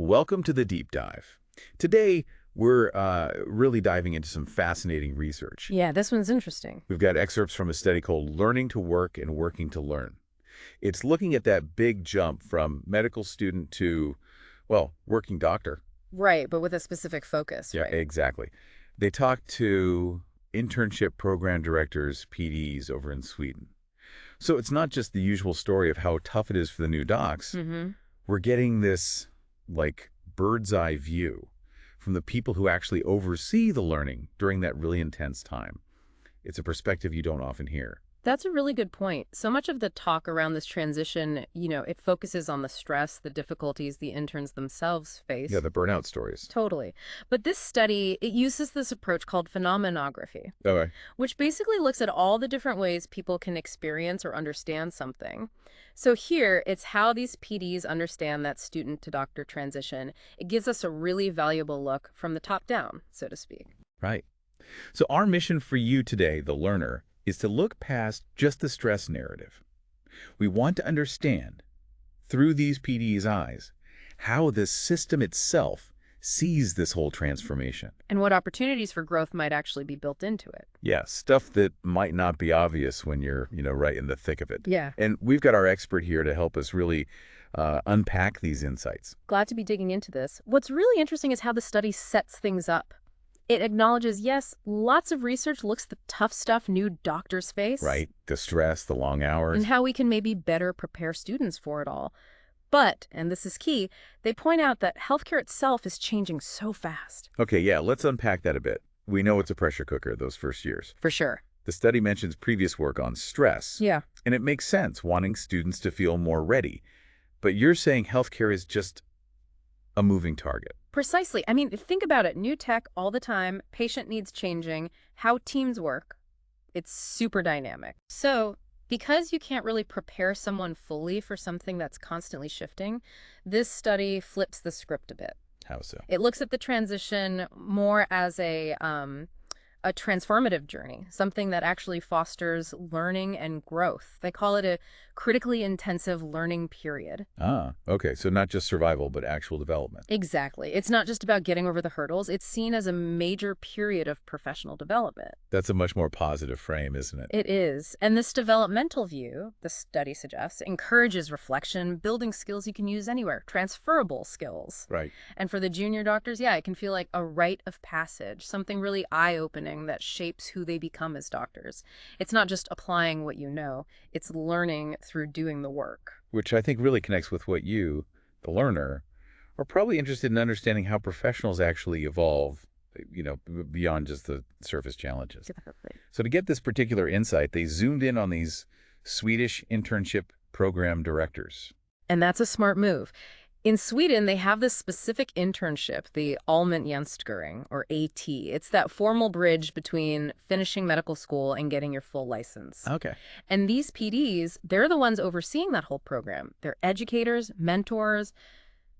Welcome to the deep dive. Today, we're really diving into some fascinating research. Yeah, this one's interesting. We've got excerpts from a study called Learning to Work and Working to Learn. It's looking at that big jump from medical student to, well, working doctor. Right, but with a specific focus, Yeah, right? exactly. They talked to internship program directors, PDs, over in Sweden. So it's not just the usual story of how tough it is for the new docs. Mm-hmm. We're getting this, like, bird's eye view from the people who actually oversee the learning during that really intense time. It's a perspective you don't often hear. That's a really good point. So much of the talk around this transition, it focuses on the stress, the difficulties the interns themselves face. Yeah, the burnout stories. Totally. But this study, it uses this approach called phenomenography, Okay. which basically looks at all the different ways people can experience or understand something. So here, it's how these PDs understand that student-to-doctor transition. It gives us a really valuable look from the top down, so to speak. Right. So our mission for you today, the learner, is to look past just the stress narrative. We want to understand, through these PD's eyes, how the system itself sees this whole transformation. And what opportunities for growth might actually be built into it. Yeah, stuff that might not be obvious when you're, right in the thick of it. Yeah. And we've got our expert here to help us really unpack these insights. Glad to be digging into this. What's really interesting is how the study sets things up. It acknowledges, yes, lots of research looks at the tough stuff new doctors face. Right, the stress, the long hours. And how we can maybe better prepare students for it all. But, and this is key, they point out that healthcare itself is changing so fast. Okay, yeah, let's unpack that a bit. We know it's a pressure cooker those first years. For sure. The study mentions previous work on stress. Yeah. And it makes sense, wanting students to feel more ready. But you're saying healthcare is just a moving target. Precisely. I mean, think about it. New tech all the time, patient needs changing, how teams work. It's super dynamic. So, because you can't really prepare someone fully for something that's constantly shifting, this study flips the script a bit. How so? It looks at the transition more as a transformative journey, something that actually fosters learning and growth. They call it a critically intensive learning period. Ah, okay. So not just survival, but actual development. Exactly. It's not just about getting over the hurdles. It's seen as a major period of professional development. That's a much more positive frame, isn't it? It is. And this developmental view, the study suggests, encourages reflection, building skills you can use anywhere, transferable skills. Right. And for the junior doctors, yeah, it can feel like a rite of passage, something really eye-opening that shapes who they become as doctors. It's not just applying what you know, it's learning through doing the work. Which I think really connects with what you, the learner, are probably interested in understanding how professionals actually evolve, beyond just the surface challenges. Exactly. So to get this particular insight, they zoomed in on these Swedish internship program directors. And that's a smart move. In Sweden, they have this specific internship, the Allmäntjänstgöring, or AT. It's that formal bridge between finishing medical school and getting your full license. Okay. And these PDs, they're the ones overseeing that whole program. They're educators, mentors.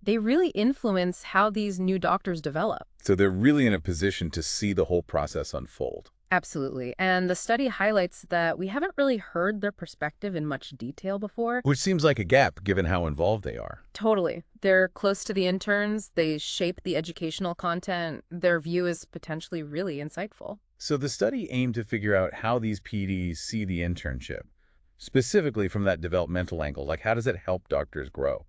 They really influence how these new doctors develop. So they're really in a position to see the whole process unfold. Absolutely. And the study highlights that we haven't really heard their perspective in much detail before. Which seems like a gap given how involved they are. Totally. They're close to the interns. They shape the educational content. Their view is potentially really insightful. So the study aimed to figure out how these PDs see the internship, specifically from that developmental angle. Like, how does it help doctors grow?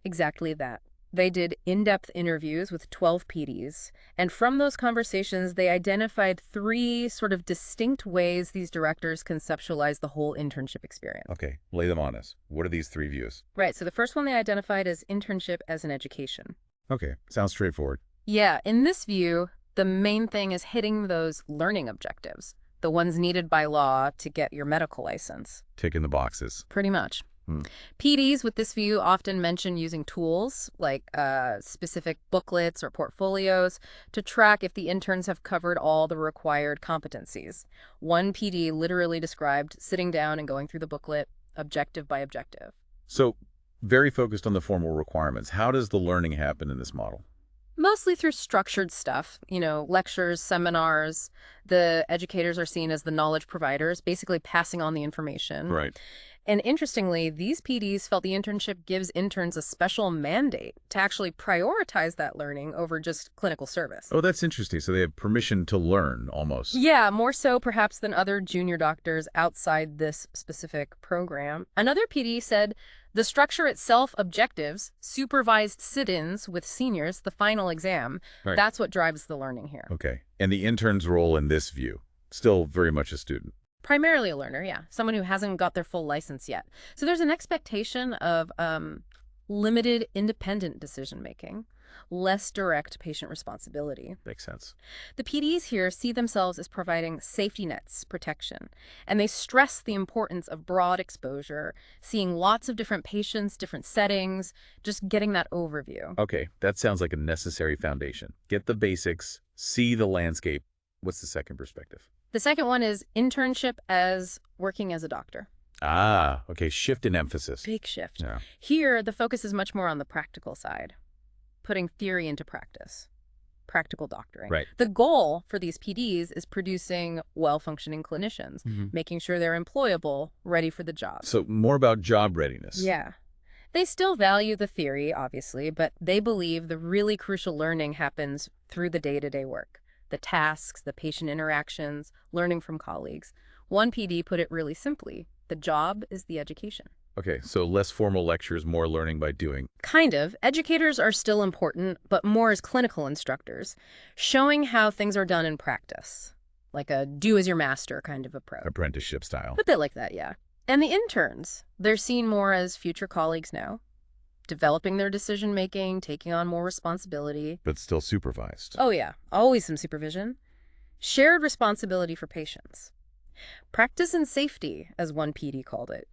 Exactly that. They did in-depth interviews with 12 PDs, and from those conversations, they identified 3 sort of distinct ways these directors conceptualize the whole internship experience. Okay, lay them on us. What are these 3 views? Right, so the first one they identified is internship as an education. Okay, sounds straightforward. Yeah, in this view, the main thing is hitting those learning objectives, the ones needed by law to get your medical license. Ticking the boxes. Pretty much. PDs with this view often mention using tools like specific booklets or portfolios to track if the interns have covered all the required competencies. One PD literally described sitting down and going through the booklet objective by objective. So, very focused on the formal requirements. How does the learning happen in this model? Mostly through structured stuff, lectures, seminars. The educators are seen as the knowledge providers, basically passing on the information. Right. And interestingly, these PDs felt the internship gives interns a special mandate to actually prioritize that learning over just clinical service. Oh, that's interesting. So they have permission to learn, almost. Yeah, more so perhaps than other junior doctors outside this specific program. Another PD said the structure itself, objectives, supervised sit-ins with seniors, the final exam, Right. that's what drives the learning here. Okay. And the intern's role in this view, still very much a student. Primarily a learner, yeah. Someone who hasn't got their full license yet. So there's an expectation of limited independent decision-making, less direct patient responsibility. Makes sense. The PDs here see themselves as providing safety nets, protection, and they stress the importance of broad exposure, seeing lots of different patients, different settings, just getting that overview. Okay, that sounds like a necessary foundation. Get the basics, see the landscape. What's the second perspective? The second one is internship as working as a doctor. Ah, okay, shift in emphasis. Big shift. Yeah. Here, the focus is much more on the practical side, putting theory into practice, practical doctoring. Right. The goal for these PDs is producing well-functioning clinicians, making sure they're employable, ready for the job. So more about job readiness. Yeah. They still value the theory, obviously, but they believe the really crucial learning happens through the day-to-day work. The tasks, the patient interactions, learning from colleagues. One PD put it really simply, the job is the education. Okay, so less formal lectures, more learning by doing. Kind of. Educators are still important, but more as clinical instructors, showing how things are done in practice, like a do-as-your-master kind of approach. Apprenticeship style. A bit like that, yeah. And the interns, they're seen more as future colleagues now, developing their decision-making, taking on more responsibility. But still supervised. Oh yeah, always some supervision. Shared responsibility for patients. Practice and safety, as one PD called it.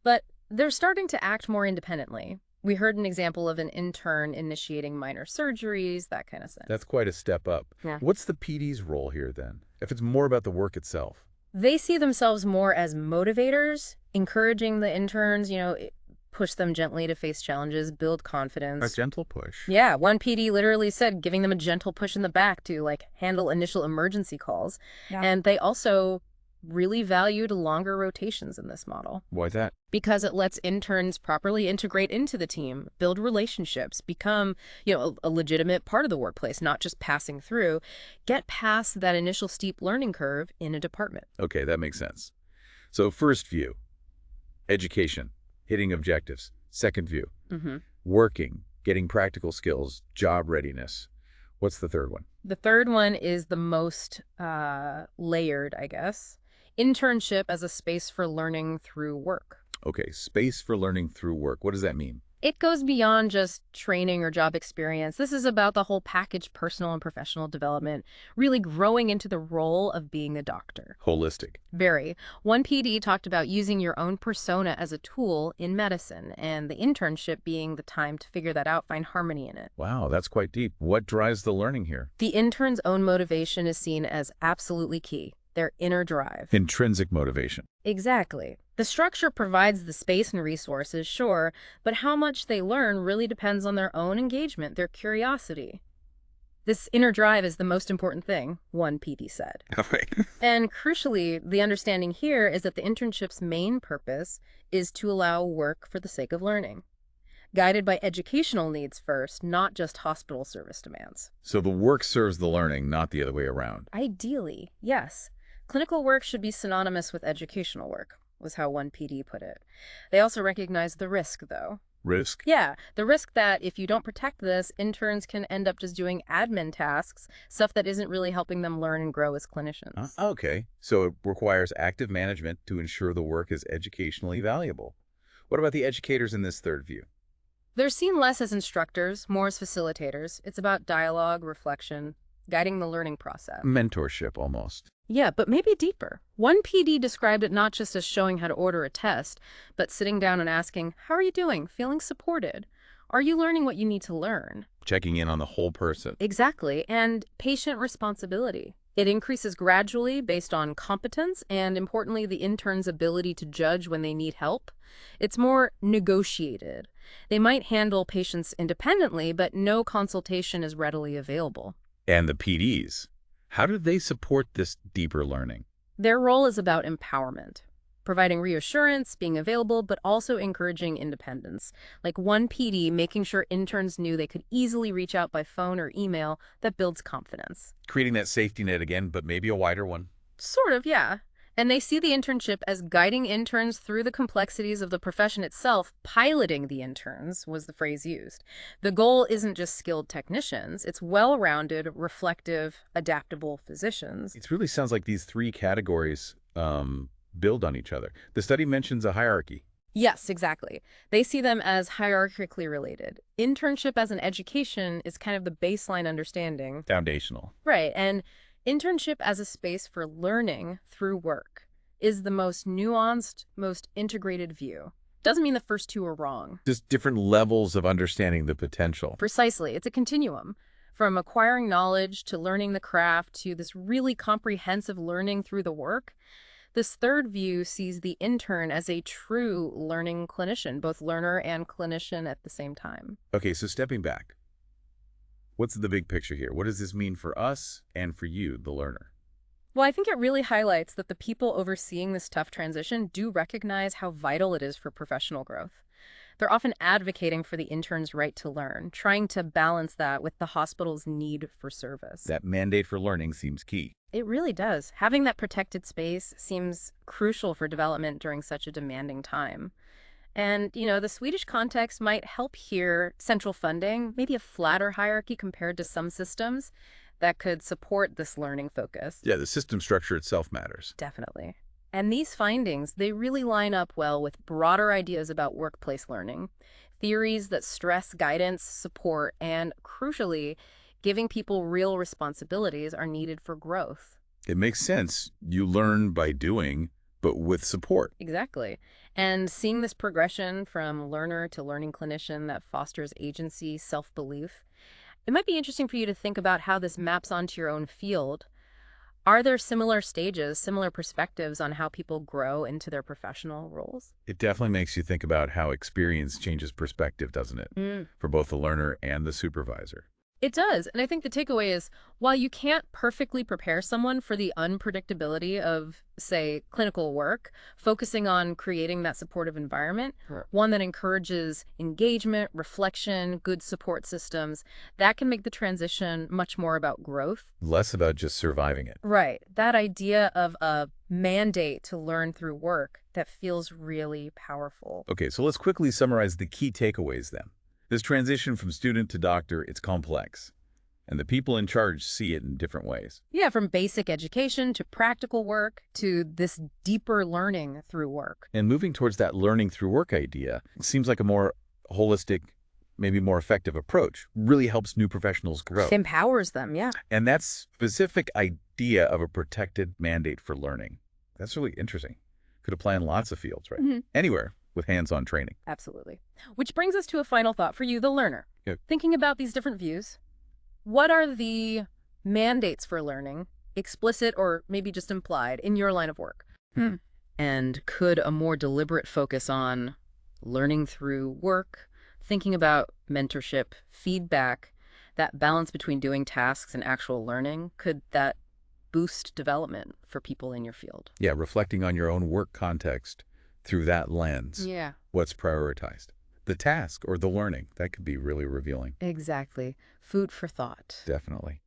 But they're starting to act more independently. We heard an example of an intern initiating minor surgeries, that kind of thing. That's quite a step up. Yeah. What's the PD's role here then, if it's more about the work itself? They see themselves more as motivators, encouraging the interns, push them gently to face challenges, build confidence. A gentle push. Yeah, one PD literally said giving them a gentle push in the back to handle initial emergency calls. Yeah. And they also really valued longer rotations in this model Why that? because it lets interns properly integrate into the team, build relationships, become, a legitimate part of the workplace, not just passing through, get past that initial steep learning curve in a department. Okay, that makes sense. So first view, education, hitting objectives. Second view, working, getting practical skills, job readiness. What's the third one? The third one is the most layered, I guess. Internship as a space for learning through work. Okay, space for learning through work. What does that mean? It goes beyond just training or job experience. This is about the whole package, personal and professional development, really growing into the role of being a doctor. Holistic. Very. One PD talked about using your own persona as a tool in medicine, and the internship being the time to figure that out, find harmony in it. Wow, that's quite deep. What drives the learning here? The intern's own motivation is seen as absolutely key, their inner drive. Intrinsic motivation. Exactly. The structure provides the space and resources, sure, but how much they learn really depends on their own engagement, their curiosity. This inner drive is the most important thing, one PD said. And crucially, the understanding here is that the internship's main purpose is to allow work for the sake of learning, guided by educational needs first, not just hospital service demands. So the work serves the learning, not the other way around. Ideally, yes. Clinical work should be synonymous with educational work, was how one PD put it. They also recognize the risk, though. Risk? Yeah, the risk that if you don't protect this, interns can end up just doing admin tasks, stuff that isn't really helping them learn and grow as clinicians. Okay, so it requires active management to ensure the work is educationally valuable. What about the educators in this third view? They're seen less as instructors, more as facilitators. It's about dialogue, reflection, guiding the learning process. Mentorship, almost. Yeah, but maybe deeper. One PD described it not just as showing how to order a test, but sitting down and asking, how are you doing? Feeling supported? Are you learning what you need to learn? Checking in on the whole person. Exactly. And patient responsibility. It increases gradually based on competence and, importantly, the intern's ability to judge when they need help. It's more negotiated. They might handle patients independently, but no consultation is readily available. And the PDs, how do they support this deeper learning? Their role is about empowerment, providing reassurance, being available, but also encouraging independence. Like one PD making sure interns knew they could easily reach out by phone or email. That builds confidence. Creating that safety net again, but maybe a wider one. Sort of, yeah. And they see the internship as guiding interns through the complexities of the profession itself. Piloting the interns was the phrase used. The goal isn't just skilled technicians, it's well-rounded, reflective, adaptable physicians. It really sounds like these three categories build on each other. The study mentions a hierarchy. Yes, exactly. They see them as hierarchically related. Internship as an education is kind of the baseline understanding. Foundational. Right, and internship as a space for learning through work is the most nuanced, most integrated view. Doesn't mean the first two are wrong. Just different levels of understanding the potential. Precisely. It's a continuum. From acquiring knowledge to learning the craft to this really comprehensive learning through the work. This third view sees the intern as a true learning clinician, both learner and clinician at the same time. Okay, so stepping back. What's the big picture here? What does this mean for us and for you, the learner? Well, I think it really highlights that the people overseeing this tough transition do recognize how vital it is for professional growth. They're often advocating for the intern's right to learn, trying to balance that with the hospital's need for service. That mandate for learning seems key. It really does. Having that protected space seems crucial for development during such a demanding time. And, the Swedish context might help here. Central funding, maybe a flatter hierarchy compared to some systems that could support this learning focus. Yeah, the system structure itself matters. Definitely. And these findings, they really line up well with broader ideas about workplace learning, theories that stress guidance, support, and, crucially, giving people real responsibilities are needed for growth. It makes sense. You learn by doing, but with support. Exactly. And seeing this progression from learner to learning clinician that fosters agency, self-belief, it might be interesting for you to think about how this maps onto your own field. Are there similar stages, similar perspectives on how people grow into their professional roles? It definitely makes you think about how experience changes perspective, doesn't it? For both the learner and the supervisor. It does. And I think the takeaway is, while you can't perfectly prepare someone for the unpredictability of, say, clinical work, focusing on creating that supportive environment, one that encourages engagement, reflection, good support systems, that can make the transition much more about growth. Less about just surviving it. Right. That idea of a mandate to learn through work, that feels really powerful. Okay, so let's quickly summarize the key takeaways then. This transition from student to doctor, it's complex, and the people in charge see it in different ways. Yeah, from basic education to practical work to this deeper learning through work. And moving towards that learning through work idea seems like a more holistic, maybe more effective approach. Really helps new professionals grow. Empowers them, yeah. And that specific idea of a protected mandate for learning, that's really interesting. Could apply in lots of fields, right? Anywhere with hands-on training. Absolutely. Which brings us to a final thought for you, the learner. Yeah. Thinking about these different views, what are the mandates for learning, explicit or maybe just implied, in your line of work? And could a more deliberate focus on learning through work, thinking about mentorship, feedback, that balance between doing tasks and actual learning, could that boost development for people in your field? Yeah, reflecting on your own work context through that lens. Yeah. What's prioritized? The task or the learning? That could be really revealing. Exactly. Food for thought. Definitely.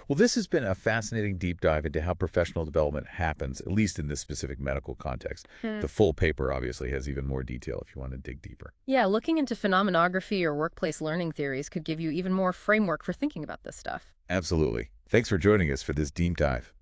Well, this has been a fascinating deep dive into how professional development happens, at least in this specific medical context. The full paper obviously has even more detail if you want to dig deeper. Yeah, looking into phenomenography or workplace learning theories could give you even more framework for thinking about this stuff. Absolutely. Thanks for joining us for this deep dive.